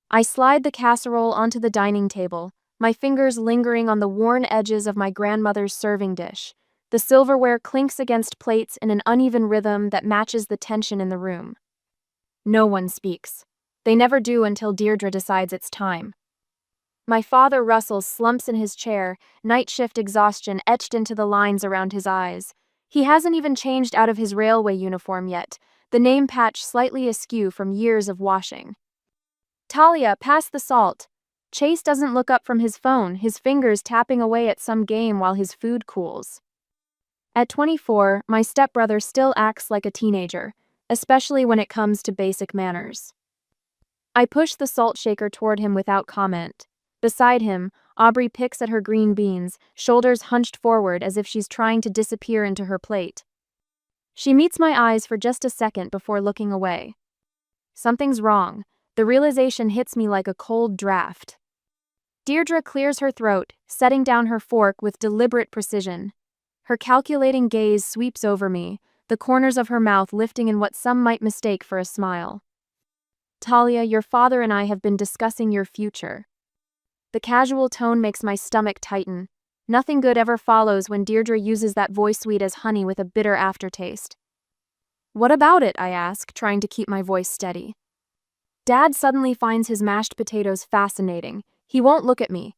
I slide the casserole onto the dining table, my fingers lingering on the worn edges of my grandmother's serving dish. The silverware clinks against plates in an uneven rhythm that matches the tension in the room. No one speaks. They never do until Deirdre decides it's time. My father Russell slumps in his chair, night shift exhaustion etched into the lines around his eyes. He hasn't even changed out of his railway uniform yet, the name patch slightly askew from years of washing. Talia, pass the salt. Chase doesn't look up from his phone, his fingers tapping away at some game while his food cools. At 24, my stepbrother still acts like a teenager, especially when it comes to basic manners. I push the salt shaker toward him without comment. Beside him, Aubrey picks at her green beans, shoulders hunched forward as if she's trying to disappear into her plate. She meets my eyes for just a second before looking away. Something's wrong. The realization hits me like a cold draft. Deirdre clears her throat, setting down her fork with deliberate precision. Her calculating gaze sweeps over me, the corners of her mouth lifting in what some might mistake for a smile. Talia, your father and I have been discussing your future. The casual tone makes my stomach tighten. Nothing good ever follows when Deirdre uses that voice sweet as honey with a bitter aftertaste. What about it? I ask, trying to keep my voice steady. Dad suddenly finds his mashed potatoes fascinating. He won't look at me.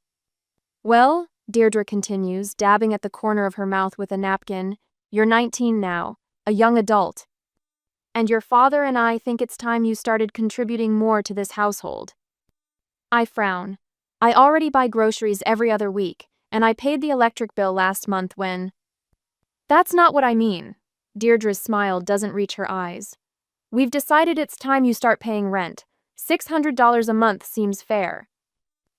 Well, Deirdre continues, dabbing at the corner of her mouth with a napkin, you're 19 now, a young adult. And your father and I think it's time you started contributing more to this household. I frown. I already buy groceries every other week, and I paid the electric bill last month when… That's not what I mean. Deirdre's smile doesn't reach her eyes. We've decided it's time you start paying rent. $600 a month seems fair.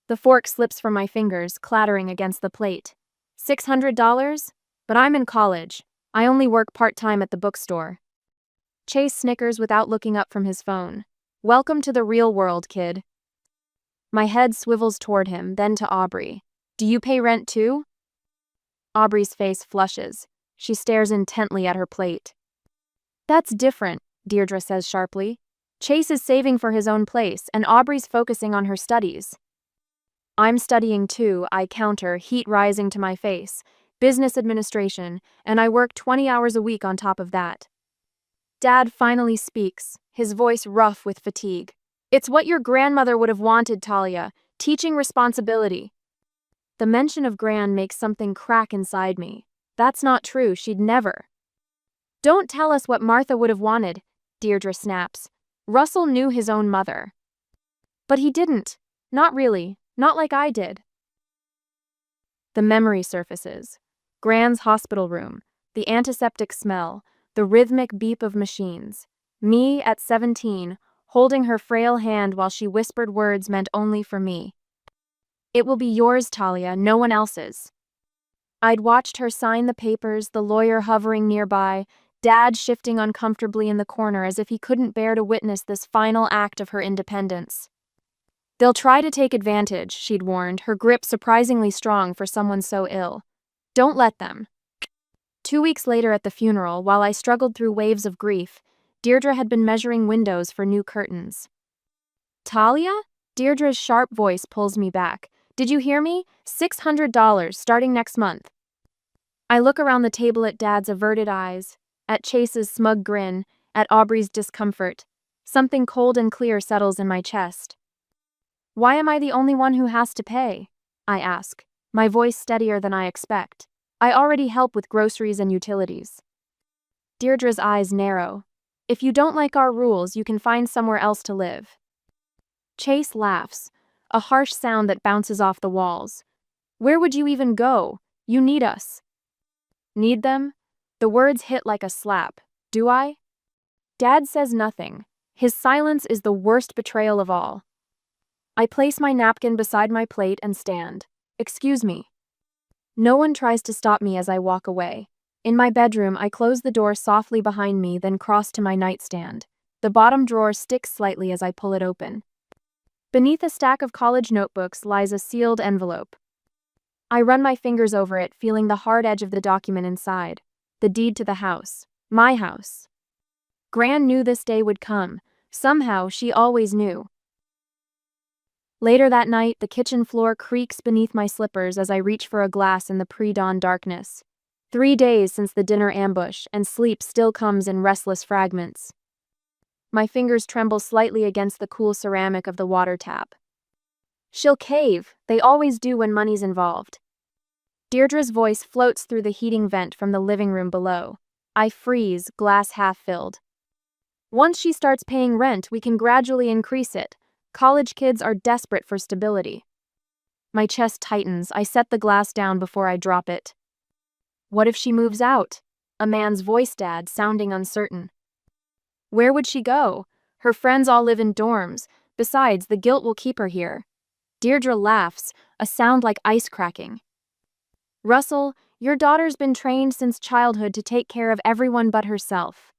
The fork slips from my fingers, clattering against the plate. $600? But I'm in college. I only work part-time at the bookstore. Chase snickers without looking up from his phone. Welcome to the real world, kid. My head swivels toward him, then to Aubrey. Do you pay rent too? Aubrey's face flushes. She stares intently at her plate. That's different, Deirdre says sharply. Chase is saving for his own place, and Aubrey's focusing on her studies. I'm studying too, I counter, heat rising to my face. Business administration, and I work 20 hours a week on top of that. Dad finally speaks, his voice rough with fatigue. It's what your grandmother would have wanted, Talia, teaching responsibility. The mention of Gran makes something crack inside me. That's not true, she'd never. Don't tell us what Martha would have wanted, Deirdre snaps. Russell knew his own mother. But he didn't. Not really. Not like I did. The memory surfaces. Gran's hospital room, the antiseptic smell, the rhythmic beep of machines. Me, at 17, holding her frail hand while she whispered words meant only for me. It will be yours, Talia, no one else's. I'd watched her sign the papers, the lawyer hovering nearby, Dad shifting uncomfortably in the corner as if he couldn't bear to witness this final act of her independence. They'll try to take advantage, she'd warned, her grip surprisingly strong for someone so ill. Don't let them. 2 weeks later at the funeral, while I struggled through waves of grief, Deirdre had been measuring windows for new curtains. Talia? Deirdre's sharp voice pulls me back. Did you hear me? $600 starting next month. I look around the table at Dad's averted eyes, at Chase's smug grin, at Aubrey's discomfort. Something cold and clear settles in my chest. Why am I the only one who has to pay? I ask, my voice steadier than I expect. I already help with groceries and utilities. Deirdre's eyes narrow. If you don't like our rules, you can find somewhere else to live. Chase laughs, a harsh sound that bounces off the walls. Where would you even go? You need us. Need them? The words hit like a slap. Do I? Dad says nothing. His silence is the worst betrayal of all. I place my napkin beside my plate and stand. Excuse me. No one tries to stop me as I walk away. In my bedroom, I close the door softly behind me, then cross to my nightstand. The bottom drawer sticks slightly as I pull it open. Beneath a stack of college notebooks lies a sealed envelope. I run my fingers over it, feeling the hard edge of the document inside. The deed to the house. My house. Gran knew this day would come. Somehow, she always knew. Later that night, the kitchen floor creaks beneath my slippers as I reach for a glass in the pre-dawn darkness. 3 days since the dinner ambush, and sleep still comes in restless fragments. My fingers tremble slightly against the cool ceramic of the water tap. She'll cave, they always do when money's involved. Deirdre's voice floats through the heating vent from the living room below. I freeze, glass half filled. Once she starts paying rent, we can gradually increase it. College kids are desperate for stability. My chest tightens. I set the glass down before I drop it. What if she moves out? A man's voice, Dad, sounding uncertain. Where would she go? Her friends all live in dorms. Besides, the guilt will keep her here. Deirdre laughs, a sound like ice cracking. Russell, your daughter's been trained since childhood to take care of everyone but herself.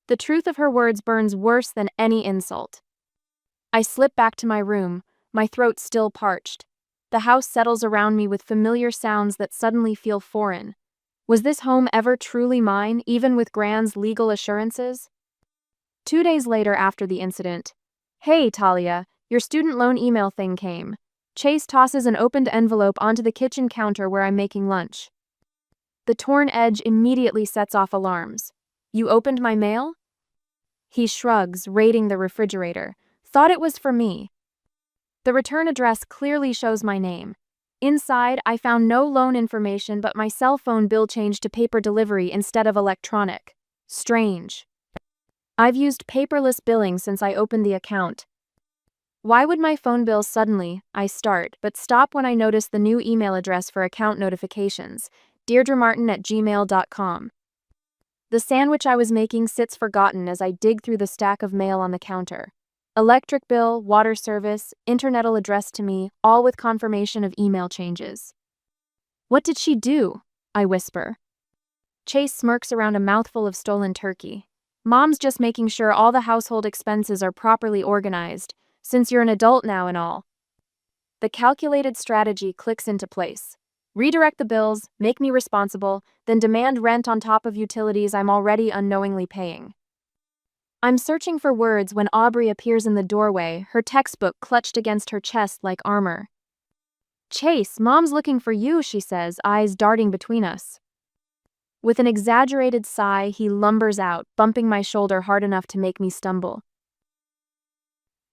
The truth of her words burns worse than any insult. I slip back to my room, my throat still parched. The house settles around me with familiar sounds that suddenly feel foreign. Was this home ever truly mine, even with Gran's legal assurances? 2 days later after the incident. Hey, Talia, your student loan email thing came. Chase tosses an opened envelope onto the kitchen counter where I'm making lunch. The torn edge immediately sets off alarms. You opened my mail? He shrugs, raiding the refrigerator. Thought it was for me. The return address clearly shows my name. Inside, I found no loan information, but my cell phone bill changed to paper delivery instead of electronic. Strange. I've used paperless billing since I opened the account. Why would my phone bill suddenly, I start, but stop when I notice the new email address for account notifications, deirdremartin@gmail.com. The sandwich I was making sits forgotten as I dig through the stack of mail on the counter. Electric bill, water service, internetal addressed to me, all with confirmation of email changes. What did she do? I whisper. Chase smirks around a mouthful of stolen turkey. Mom's just making sure all the household expenses are properly organized, since you're an adult now and all. The calculated strategy clicks into place. Redirect the bills, make me responsible, then demand rent on top of utilities I'm already unknowingly paying. I'm searching for words when Aubrey appears in the doorway, her textbook clutched against her chest like armor. Chase, Mom's looking for you, she says, eyes darting between us. With an exaggerated sigh, he lumbers out, bumping my shoulder hard enough to make me stumble.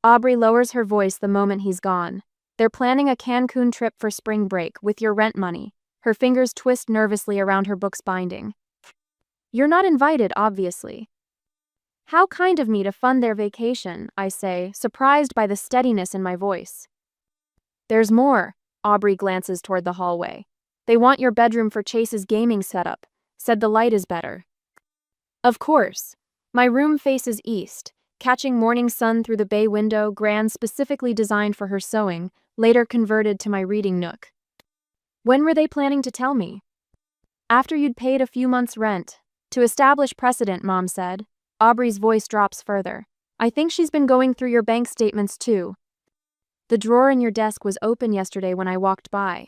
Aubrey lowers her voice the moment he's gone. They're planning a Cancun trip for spring break with your rent money. Her fingers twist nervously around her book's binding. You're not invited, obviously. How kind of me to fund their vacation, I say, surprised by the steadiness in my voice. There's more, Aubrey glances toward the hallway. They want your bedroom for Chase's gaming setup, said the light is better. Of course. My room faces east, catching morning sun through the bay window, Gran specifically designed for her sewing, later converted to my reading nook. When were they planning to tell me? After you'd paid a few months' rent. To establish precedent, Mom said. Aubrey's voice drops further. I think she's been going through your bank statements too. The drawer in your desk was open yesterday when I walked by.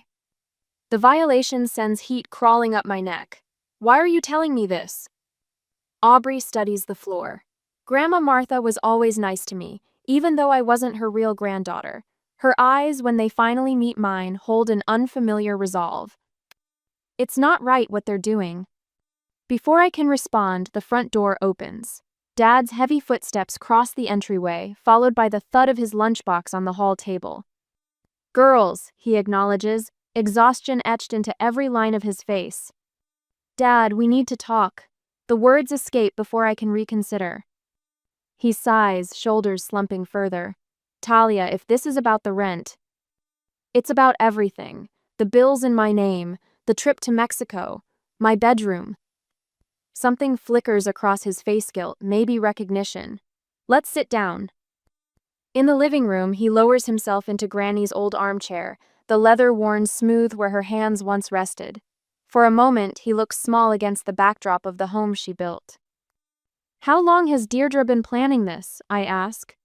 The violation sends heat crawling up my neck. Why are you telling me this? Aubrey studies the floor. Grandma Martha was always nice to me, even though I wasn't her real granddaughter. Her eyes, when they finally meet mine, hold an unfamiliar resolve. It's not right what they're doing. Before I can respond, the front door opens. Dad's heavy footsteps cross the entryway, followed by the thud of his lunchbox on the hall table. Girls, he acknowledges, exhaustion etched into every line of his face. Dad, we need to talk. The words escape before I can reconsider. He sighs, shoulders slumping further. Talia, if this is about the rent. It's about everything. The bills in my name, the trip to Mexico, my bedroom. Something flickers across his face, guilt, maybe recognition. Let's sit down. In the living room, he lowers himself into Granny's old armchair, the leather worn smooth where her hands once rested. For a moment, he looks small against the backdrop of the home she built. How long has Deirdre been planning this? I ask.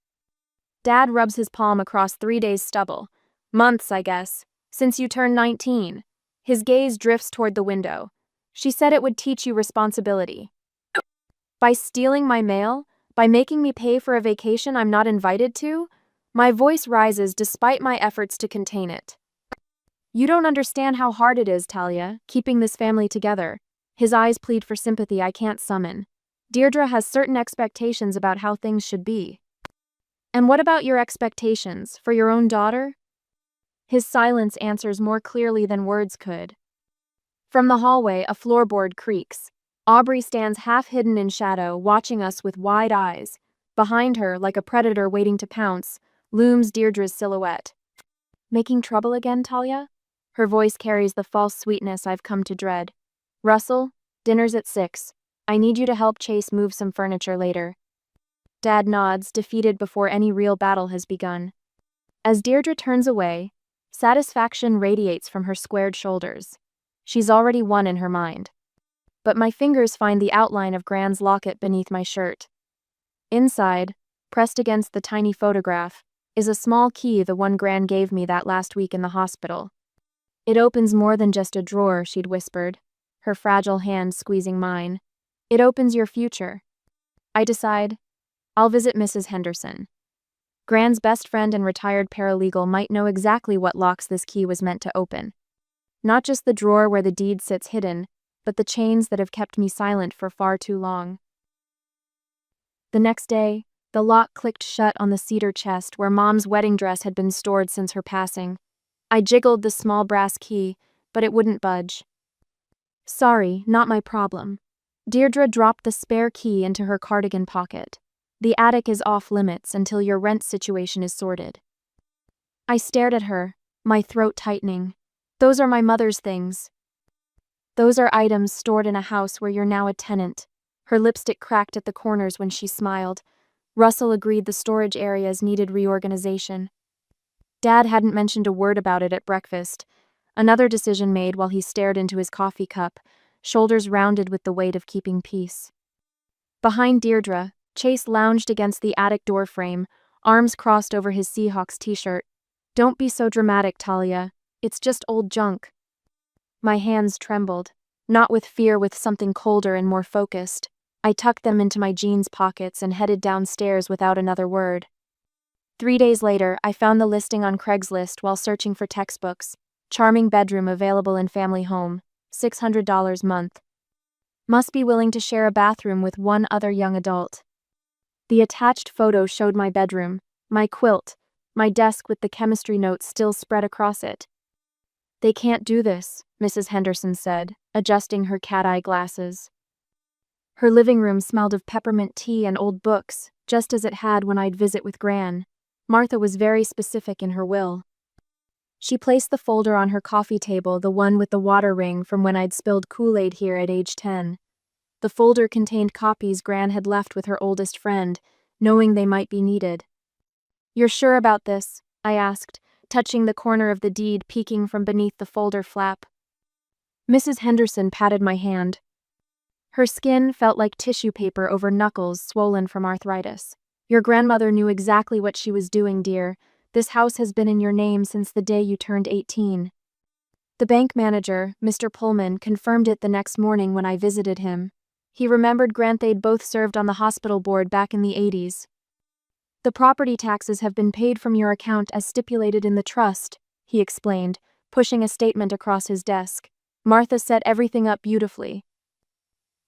Dad rubs his palm across 3 days' stubble. Months, I guess, since you turned 19. His gaze drifts toward the window. She said it would teach you responsibility. By stealing my mail? By making me pay for a vacation I'm not invited to? My voice rises despite my efforts to contain it. You don't understand how hard it is, Talia, keeping this family together. His eyes plead for sympathy I can't summon. Deirdre has certain expectations about how things should be. And what about your expectations for your own daughter? His silence answers more clearly than words could. From the hallway, a floorboard creaks. Aubrey stands half hidden in shadow, watching us with wide eyes. Behind her, like a predator waiting to pounce, looms Deirdre's silhouette. Making trouble again, Talia? Her voice carries the false sweetness I've come to dread. Russell, dinner's at 6. I need you to help Chase move some furniture later. Dad nods, defeated before any real battle has begun. As Deirdre turns away, satisfaction radiates from her squared shoulders. She's already won in her mind. But my fingers find the outline of Gran's locket beneath my shirt. Inside, pressed against the tiny photograph, is a small key, the one Gran gave me that last week in the hospital. It opens more than just a drawer, she'd whispered, her fragile hand squeezing mine. It opens your future. I decide, I'll visit Mrs. Henderson. Gran's best friend and retired paralegal might know exactly what locks this key was meant to open. Not just the drawer where the deed sits hidden, but the chains that have kept me silent for far too long. The next day, the lock clicked shut on the cedar chest where Mom's wedding dress had been stored since her passing. I jiggled the small brass key, but it wouldn't budge. Sorry, not my problem. Deirdre dropped the spare key into her cardigan pocket. The attic is off limits until your rent situation is sorted. I stared at her, my throat tightening. Those are my mother's things. Those are items stored in a house where you're now a tenant. Her lipstick cracked at the corners when she smiled. Russell agreed the storage areas needed reorganization. Dad hadn't mentioned a word about it at breakfast. Another decision made while he stared into his coffee cup, shoulders rounded with the weight of keeping peace. Behind Deirdre, Chase lounged against the attic door frame, arms crossed over his Seahawks t-shirt. Don't be so dramatic, Talia. It's just old junk. My hands trembled, not with fear, with something colder and more focused. I tucked them into my jeans pockets and headed downstairs without another word. 3 days later, I found the listing on Craigslist while searching for textbooks. Charming bedroom available in family home, $600 month. Must be willing to share a bathroom with one other young adult. The attached photo showed my bedroom, my quilt, my desk with the chemistry notes still spread across it. They can't do this, Mrs. Henderson said, adjusting her cat-eye glasses. Her living room smelled of peppermint tea and old books, just as it had when I'd visit with Gran. Martha was very specific in her will. She placed the folder on her coffee table, the one with the water ring from when I'd spilled Kool-Aid here at age 10. The folder contained copies Gran had left with her oldest friend, knowing they might be needed. You're sure about this? I asked, touching the corner of the deed peeking from beneath the folder flap. Mrs. Henderson patted my hand. Her skin felt like tissue paper over knuckles swollen from arthritis. Your grandmother knew exactly what she was doing, dear. This house has been in your name since the day you turned 18. The bank manager, Mr. Pullman, confirmed it the next morning when I visited him. He remembered Grant they'd both served on the hospital board back in the 80s. The property taxes have been paid from your account as stipulated in the trust, he explained, pushing a statement across his desk. Martha set everything up beautifully.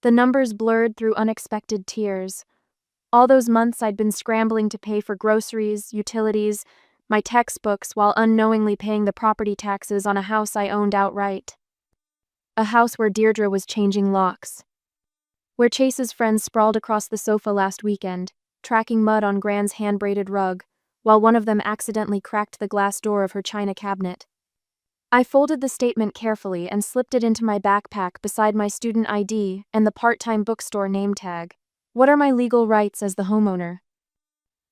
The numbers blurred through unexpected tears. All those months I'd been scrambling to pay for groceries, utilities, my textbooks, while unknowingly paying the property taxes on a house I owned outright. A house where Deirdre was changing locks. Where Chase's friends sprawled across the sofa last weekend, tracking mud on Gran's hand-braided rug, while one of them accidentally cracked the glass door of her china cabinet. I folded the statement carefully and slipped it into my backpack beside my student ID and the part-time bookstore name tag. What are my legal rights as the homeowner?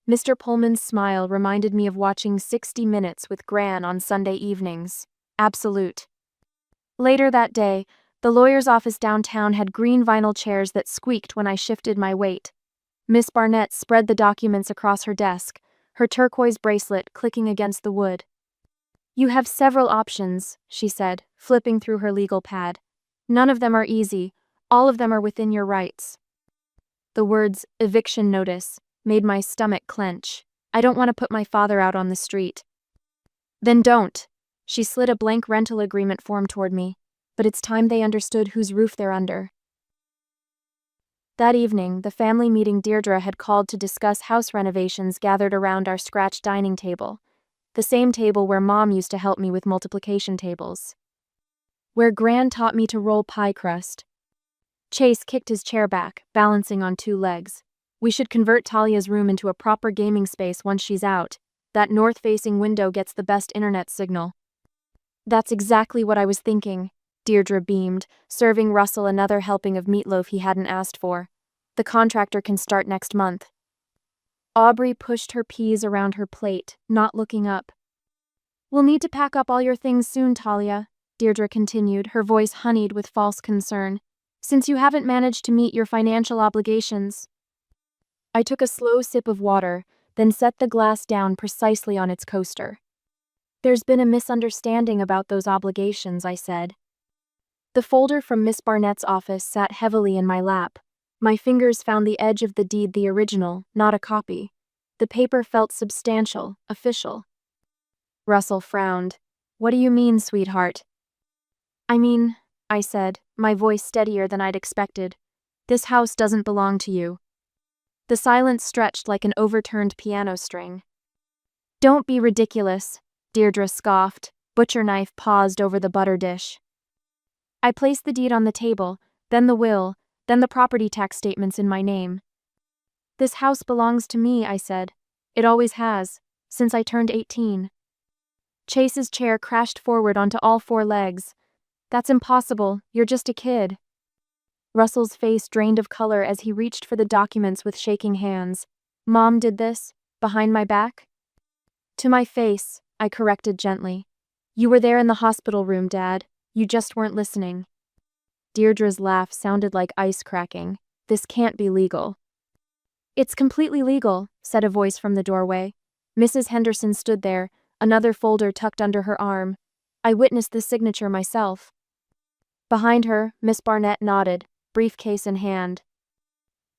Mr. Pullman's smile reminded me of watching 60 Minutes with Gran on Sunday evenings. Absolute. Later that day, the lawyer's office downtown had green vinyl chairs that squeaked when I shifted my weight. Miss Barnett spread the documents across her desk, her turquoise bracelet clicking against the wood. You have several options, she said, flipping through her legal pad. None of them are easy. All of them are within your rights. The words, eviction notice, made my stomach clench. I don't want to put my father out on the street. Then don't. She slid a blank rental agreement form toward me. But it's time they understood whose roof they're under. That evening, the family meeting Deirdre had called to discuss house renovations gathered around our scratch dining table. The same table where Mom used to help me with multiplication tables. Where Gran taught me to roll pie crust. Chase kicked his chair back, balancing on two legs. We should convert Talia's room into a proper gaming space once she's out. That north-facing window gets the best internet signal. That's exactly what I was thinking, Deirdre beamed, serving Russell another helping of meatloaf he hadn't asked for. The contractor can start next month. Aubrey pushed her peas around her plate, not looking up. We'll need to pack up all your things soon, Talia, Deirdre continued, her voice honeyed with false concern, since you haven't managed to meet your financial obligations. I took a slow sip of water, then set the glass down precisely on its coaster. There's been a misunderstanding about those obligations, I said. The folder from Miss Barnett's office sat heavily in my lap. My fingers found the edge of the deed, the original, not a copy. The paper felt substantial, official. Russell frowned. What do you mean, sweetheart? I mean, I said, my voice steadier than I'd expected. This house doesn't belong to you. The silence stretched like an overturned piano string. Don't be ridiculous, Deirdre scoffed, butcher knife paused over the butter dish. I placed the deed on the table, then the will, then the property tax statements in my name. This house belongs to me, I said. It always has, since I turned 18. Chase's chair crashed forward onto all four legs. That's impossible, you're just a kid. Russell's face drained of color as he reached for the documents with shaking hands. Mom did this, behind my back? To my face, I corrected gently. You were there in the hospital room, Dad. You just weren't listening. Deirdre's laugh sounded like ice cracking. This can't be legal. It's completely legal, said a voice from the doorway. Mrs. Henderson stood there, another folder tucked under her arm. I witnessed the signature myself. Behind her, Miss Barnett nodded, briefcase in hand.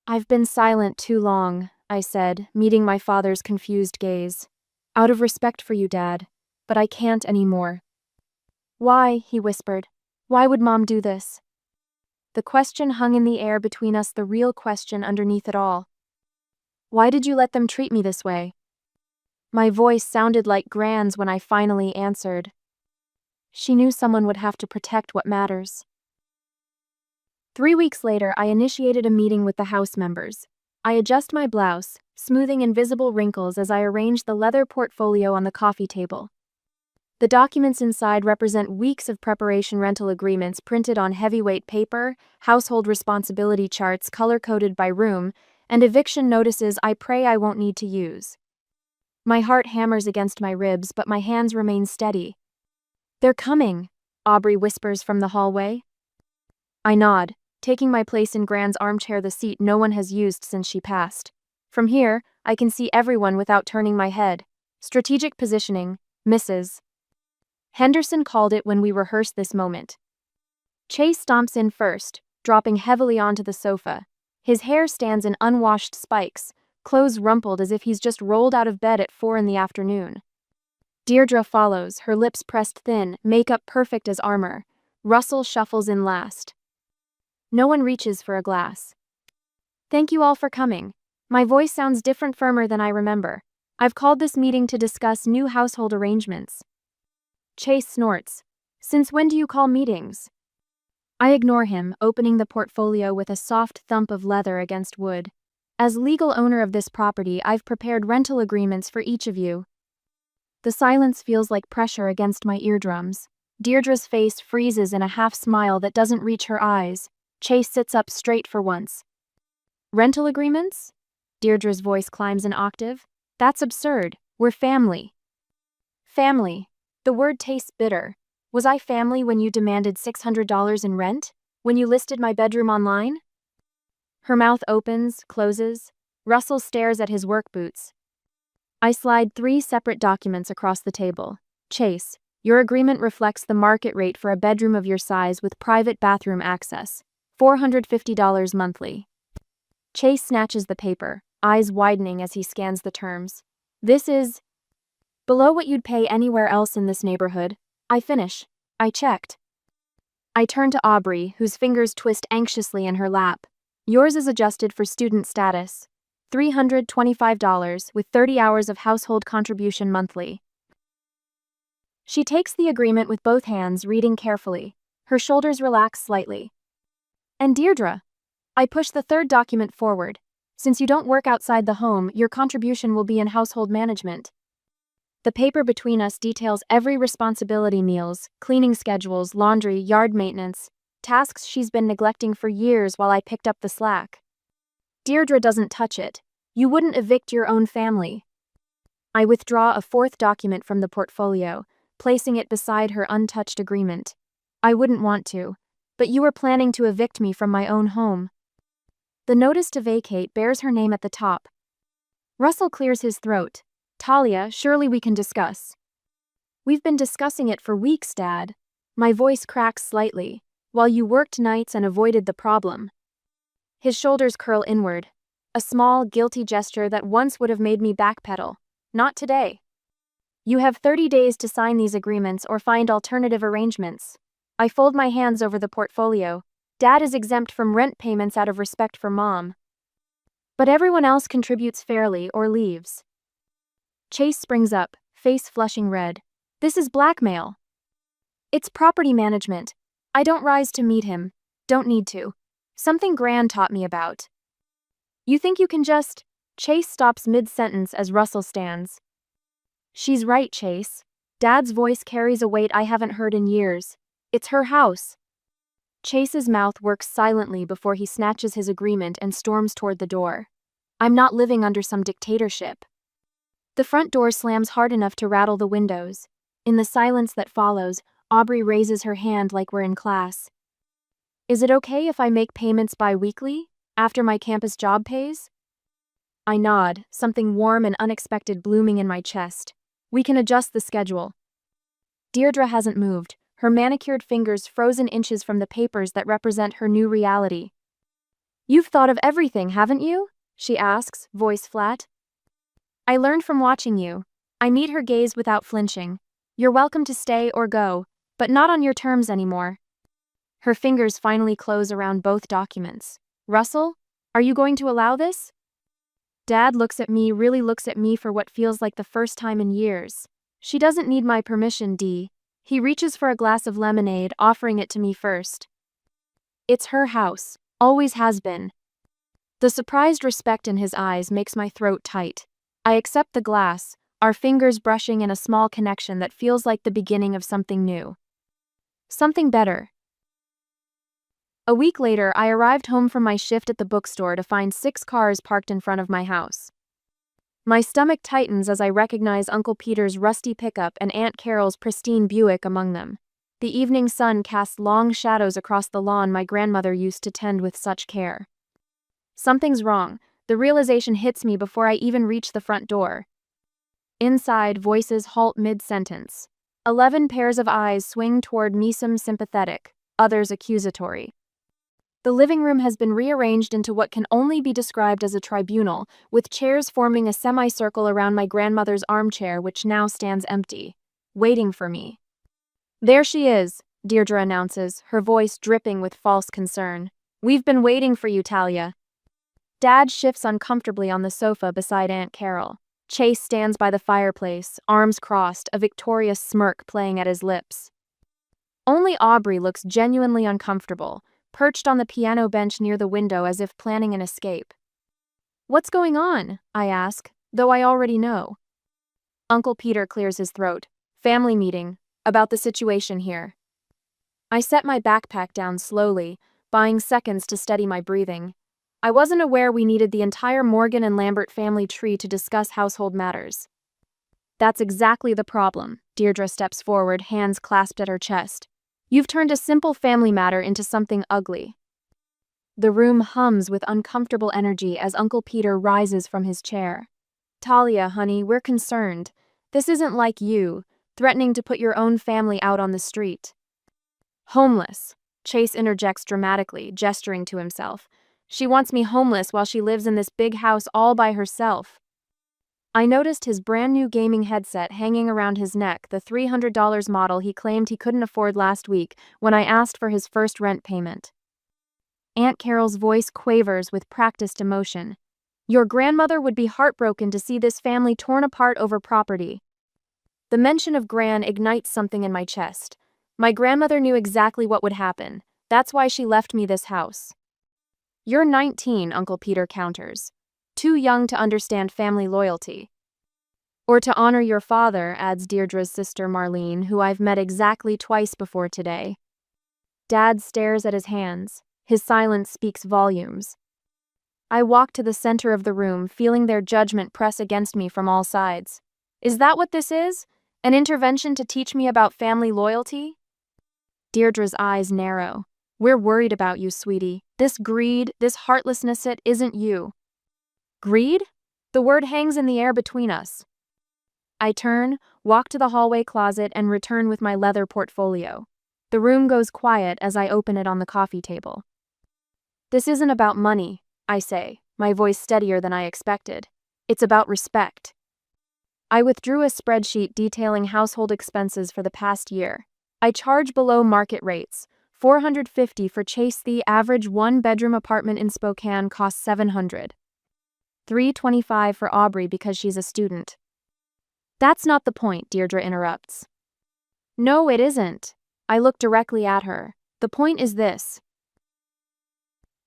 I've been silent too long, I said, meeting my father's confused gaze. Out of respect for you, Dad. But I can't anymore. Why? He whispered. Why would Mom do this? The question hung in the air between us, the real question underneath it all. Why did you let them treat me this way? My voice sounded like Gran's when I finally answered. She knew someone would have to protect what matters. 3 weeks later, I initiated a meeting with the house members. I adjust my blouse, smoothing invisible wrinkles as I arrange the leather portfolio on the coffee table. The documents inside represent weeks of preparation, rental agreements printed on heavyweight paper, household responsibility charts color-coded by room, and eviction notices I pray I won't need to use. My heart hammers against my ribs, but my hands remain steady. They're coming, Aubrey whispers from the hallway. I nod, taking my place in Gran's armchair, the seat no one has used since she passed. From here, I can see everyone without turning my head. Strategic positioning, Mrs. Henderson called it when we rehearsed this moment. Chase stomps in first, dropping heavily onto the sofa. His hair stands in unwashed spikes, clothes rumpled as if he's just rolled out of bed at 4 p.m. Deirdre follows, her lips pressed thin, makeup perfect as armor. Russell shuffles in last. No one reaches for a glass. Thank you all for coming. My voice sounds different, firmer than I remember. I've called this meeting to discuss new household arrangements. Chase snorts. Since when do you call meetings? I ignore him, opening the portfolio with a soft thump of leather against wood. As legal owner of this property, I've prepared rental agreements for each of you. The silence feels like pressure against my eardrums. Deirdre's face freezes in a half-smile that doesn't reach her eyes. Chase sits up straight for once. Rental agreements? Deirdre's voice climbs an octave. That's absurd. We're family. Family. The word tastes bitter. Was I family when you demanded $600 in rent? When you listed my bedroom online? Her mouth opens, closes. Russell stares at his work boots. I slide 3 separate documents across the table. Chase, your agreement reflects the market rate for a bedroom of your size with private bathroom access. $450 monthly. Chase snatches the paper, eyes widening as he scans the terms. This is below what you'd pay anywhere else in this neighborhood. I finish. I checked. I turn to Aubrey, whose fingers twist anxiously in her lap. Yours is adjusted for student status. $325 with 30 hours of household contribution monthly. She takes the agreement with both hands, reading carefully. Her shoulders relax slightly. And Deirdre. I push the third document forward. Since you don't work outside the home, your contribution will be in household management. The paper between us details every responsibility: meals, cleaning schedules, laundry, yard maintenance, tasks she's been neglecting for years while I picked up the slack. Deirdre doesn't touch it. You wouldn't evict your own family. I withdraw a fourth document from the portfolio, placing it beside her untouched agreement. I wouldn't want to, but you were planning to evict me from my own home. The notice to vacate bears her name at the top. Russell clears his throat. Talia, surely we can discuss. We've been discussing it for weeks, Dad. My voice cracks slightly, while you worked nights and avoided the problem. His shoulders curl inward, a small, guilty gesture that once would have made me backpedal. Not today. You have 30 days to sign these agreements or find alternative arrangements. I fold my hands over the portfolio. Dad is exempt from rent payments out of respect for Mom. But everyone else contributes fairly or leaves. Chase springs up, face flushing red. This is blackmail. It's property management. I don't rise to meet him. Don't need to. Something Gran taught me about. You think you can just... Chase stops mid-sentence as Russell stands. She's right, Chase. Dad's voice carries a weight I haven't heard in years. It's her house. Chase's mouth works silently before he snatches his agreement and storms toward the door. I'm not living under some dictatorship. The front door slams hard enough to rattle the windows. In the silence that follows, Aubrey raises her hand like we're in class. Is it okay if I make payments bi-weekly, after my campus job pays? I nod, something warm and unexpected blooming in my chest. We can adjust the schedule. Deirdre hasn't moved, her manicured fingers frozen inches from the papers that represent her new reality. You've thought of everything, haven't you? She asks, voice flat. I learned from watching you. I meet her gaze without flinching. You're welcome to stay or go, but not on your terms anymore. Her fingers finally close around both documents. Russell, are you going to allow this? Dad really looks at me for what feels like the first time in years. She doesn't need my permission, Dee. He reaches for a glass of lemonade, offering it to me first. It's her house. Always has been. The surprised respect in his eyes makes my throat tight. I accept the glass, our fingers brushing in a small connection that feels like the beginning of something new. Something better. A week later, I arrived home from my shift at the bookstore to find 6 cars parked in front of my house. My stomach tightens as I recognize Uncle Peter's rusty pickup and Aunt Carol's pristine Buick among them. The evening sun casts long shadows across the lawn my grandmother used to tend with such care. Something's wrong. The realization hits me before I even reach the front door. Inside, voices halt mid-sentence. 11 pairs of eyes swing toward me, some sympathetic, others accusatory. The living room has been rearranged into what can only be described as a tribunal, with chairs forming a semicircle around my grandmother's armchair, which now stands empty, waiting for me. There she is, Deirdre announces, her voice dripping with false concern. We've been waiting for you, Talia. Dad shifts uncomfortably on the sofa beside Aunt Carol. Chase stands by the fireplace, arms crossed, a victorious smirk playing at his lips. Only Aubrey looks genuinely uncomfortable, perched on the piano bench near the window as if planning an escape. What's going on? I ask, though I already know. Uncle Peter clears his throat. Family meeting, about the situation here. I set my backpack down slowly, buying seconds to steady my breathing. I wasn't aware we needed the entire Morgan and Lambert family tree to discuss household matters. That's exactly the problem. Deirdre steps forward, hands clasped at her chest. You've turned a simple family matter into something ugly. The room hums with uncomfortable energy as Uncle Peter rises from his chair. Talia, honey, we're concerned. This isn't like you, threatening to put your own family out on the street. Homeless, Chase interjects dramatically, gesturing to himself. She wants me homeless while she lives in this big house all by herself. I noticed his brand new gaming headset hanging around his neck, the $300 model he claimed he couldn't afford last week when I asked for his first rent payment. Aunt Carol's voice quavers with practiced emotion. Your grandmother would be heartbroken to see this family torn apart over property. The mention of Gran ignites something in my chest. My grandmother knew exactly what would happen. That's why she left me this house. You're 19, Uncle Peter counters. Too young to understand family loyalty. Or to honor your father, adds Deirdre's sister Marlene, who I've met exactly twice before today. Dad stares at his hands. His silence speaks volumes. I walk to the center of the room, feeling their judgment press against me from all sides. Is that what this is? An intervention to teach me about family loyalty? Deirdre's eyes narrow. We're worried about you, sweetie. This greed, this heartlessness, it isn't you. Greed? The word hangs in the air between us. I turn, walk to the hallway closet, and return with my leather portfolio. The room goes quiet as I open it on the coffee table. This isn't about money, I say, my voice steadier than I expected. It's about respect. I withdrew a spreadsheet detailing household expenses for the past year. I charge below market rates. $450 for Chase. The average one-bedroom apartment in Spokane costs $700. $325 for Aubrey because she's a student. That's not the point, Deirdre interrupts. No, it isn't. I look directly at her. The point is this.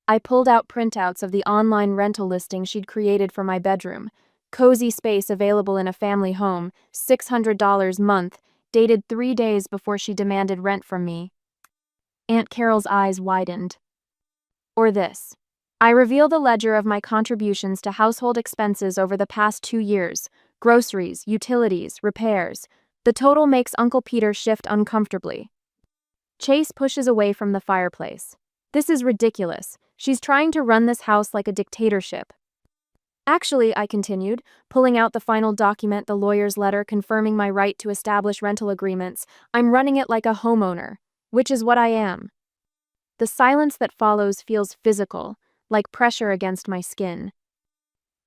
I pulled out printouts of the online rental listing she'd created for my bedroom. Cozy space available in a family home, $600 month, dated 3 days before she demanded rent from me. Aunt Carol's eyes widened. Or this. I reveal the ledger of my contributions to household expenses over the past 2 years. Groceries, utilities, repairs. The total makes Uncle Peter shift uncomfortably. Chase pushes away from the fireplace. This is ridiculous. She's trying to run this house like a dictatorship. Actually, I continued, pulling out the final document, the lawyer's letter confirming my right to establish rental agreements, I'm running it like a homeowner, which is what I am. The silence that follows feels physical, like pressure against my skin.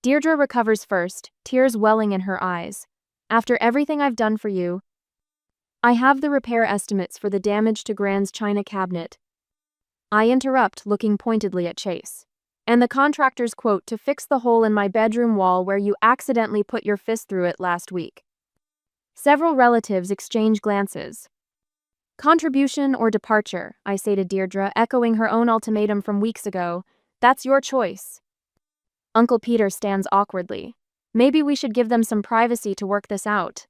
Deirdre recovers first, tears welling in her eyes. After everything I've done for you, I have the repair estimates for the damage to Gran's china cabinet. I interrupt, looking pointedly at Chase. And the contractor's quote to fix the hole in my bedroom wall where you accidentally put your fist through it last week. Several relatives exchange glances. Contribution or departure, I say to Deirdre, echoing her own ultimatum from weeks ago. That's your choice. Uncle Peter stands awkwardly. Maybe we should give them some privacy to work this out.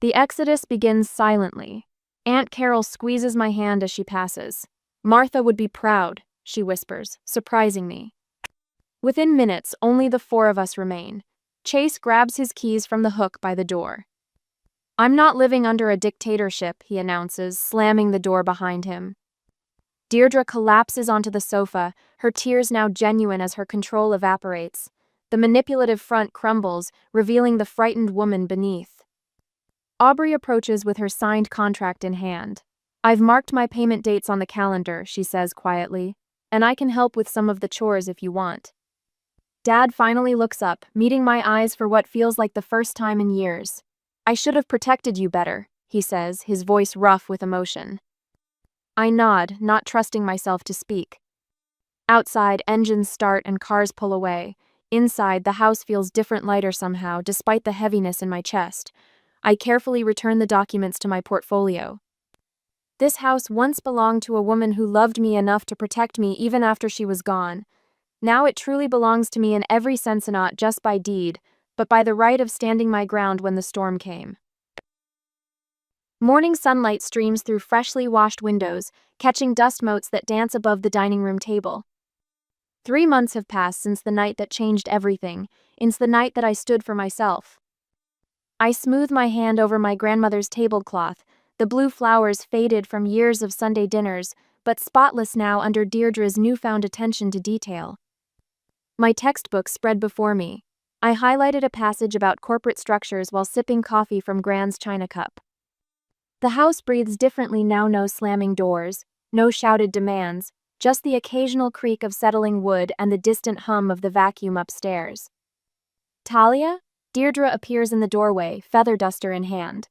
The exodus begins silently. Aunt Carol squeezes my hand as she passes. Martha would be proud, she whispers, surprising me. Within minutes, only the 4 of us remain. Chase grabs his keys from the hook by the door. I'm not living under a dictatorship, he announces, slamming the door behind him. Deirdre collapses onto the sofa, her tears now genuine as her control evaporates. The manipulative front crumbles, revealing the frightened woman beneath. Aubrey approaches with her signed contract in hand. I've marked my payment dates on the calendar, she says quietly, and I can help with some of the chores if you want. Dad finally looks up, meeting my eyes for what feels like the first time in years. I should have protected you better, he says, his voice rough with emotion. I nod, not trusting myself to speak. Outside, engines start and cars pull away. Inside, the house feels different, lighter somehow, despite the heaviness in my chest. I carefully return the documents to my portfolio. This house once belonged to a woman who loved me enough to protect me even after she was gone. Now it truly belongs to me in every sense, and not just by deed, but by the right of standing my ground when the storm came. Morning sunlight streams through freshly washed windows, catching dust motes that dance above the dining room table. 3 months have passed since the night that changed everything, since the night that I stood for myself. I smooth my hand over my grandmother's tablecloth, the blue flowers faded from years of Sunday dinners, but spotless now under Deirdre's newfound attention to detail. My textbook spread before me. I highlighted a passage about corporate structures while sipping coffee from Gran's china cup. The house breathes differently now, no slamming doors, no shouted demands, just the occasional creak of settling wood and the distant hum of the vacuum upstairs. Talia? Deirdre appears in the doorway, feather duster in hand.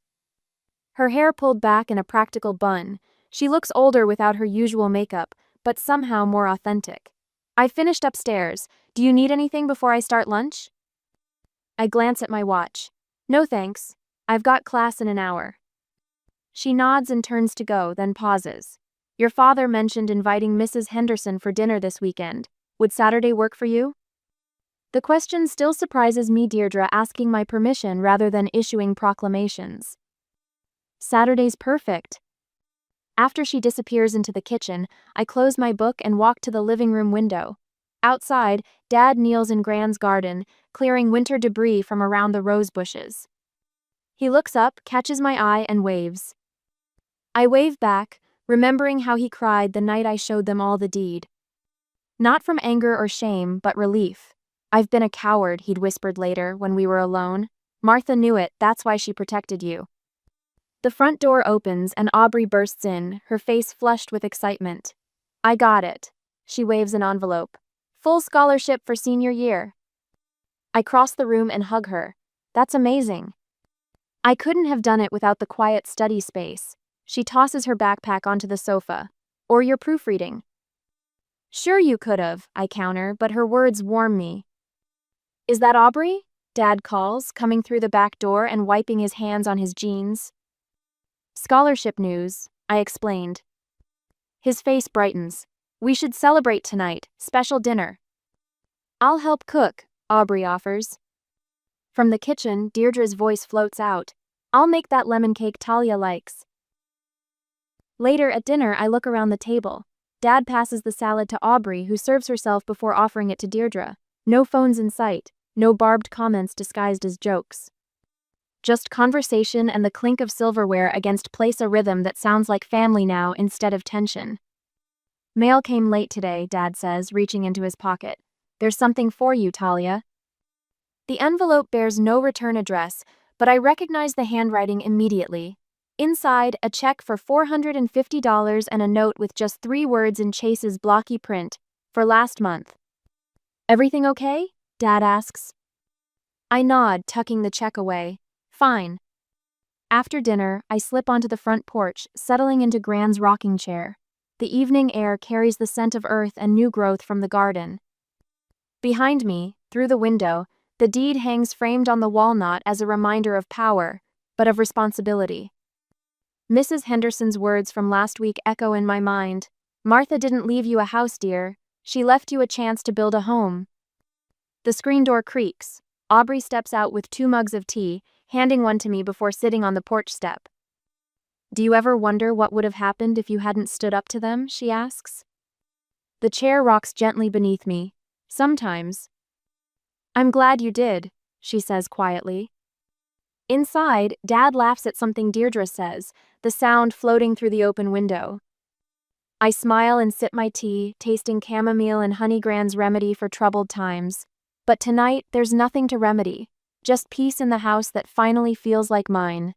Her hair pulled back in a practical bun. She looks older without her usual makeup, but somehow more authentic. I finished upstairs. Do you need anything before I start lunch? I glance at my watch. No thanks. I've got class in an hour. She nods and turns to go, then pauses. Your father mentioned inviting Mrs. Henderson for dinner this weekend. Would Saturday work for you? The question still surprises me, Deirdre asking my permission rather than issuing proclamations. Saturday's perfect. After she disappears into the kitchen, I close my book and walk to the living room window. Outside, Dad kneels in Gran's garden, clearing winter debris from around the rose bushes. He looks up, catches my eye, and waves. I wave back, remembering how he cried the night I showed them all the deed. Not from anger or shame, but relief. I've been a coward, he'd whispered later when we were alone. Martha knew it, that's why she protected you. The front door opens and Aubrey bursts in, her face flushed with excitement. I got it. She waves an envelope. Full scholarship for senior year. I cross the room and hug her. That's amazing. I couldn't have done it without the quiet study space. She tosses her backpack onto the sofa. Or your proofreading. Sure you could have, I counter, but her words warm me. Is that Aubrey? Dad calls, coming through the back door and wiping his hands on his jeans. Scholarship news, I explained. His face brightens. We should celebrate tonight, special dinner. I'll help cook, Aubrey offers. From the kitchen, Deirdre's voice floats out. I'll make that lemon cake Talia likes. Later at dinner, I look around the table. Dad passes the salad to Aubrey, who serves herself before offering it to Deirdre. No phones in sight, no barbed comments disguised as jokes. Just conversation and the clink of silverware against place, a rhythm that sounds like family now instead of tension. Mail came late today, Dad says, reaching into his pocket. There's something for you, Talia. The envelope bears no return address, but I recognize the handwriting immediately. Inside, a check for $450 and a note with just 3 words in Chase's blocky print, for last month. Everything okay? Dad asks. I nod, tucking the check away. Fine. After dinner, I slip onto the front porch, settling into Gran's rocking chair. The evening air carries the scent of earth and new growth from the garden. Behind me, through the window, the deed hangs framed on the wall, not as a reminder of power, but of responsibility. Mrs. Henderson's words from last week echo in my mind. Martha didn't leave you a house, dear. She left you a chance to build a home. The screen door creaks. Aubrey steps out with 2 mugs of tea, handing one to me before sitting on the porch step. Do you ever wonder what would have happened if you hadn't stood up to them? She asks. The chair rocks gently beneath me. Sometimes. I'm glad you did, she says quietly. Inside, Dad laughs at something Deirdre says, the sound floating through the open window. I smile and sip my tea, tasting chamomile and honey, Gran's remedy for troubled times. But tonight, there's nothing to remedy. Just peace in the house that finally feels like mine.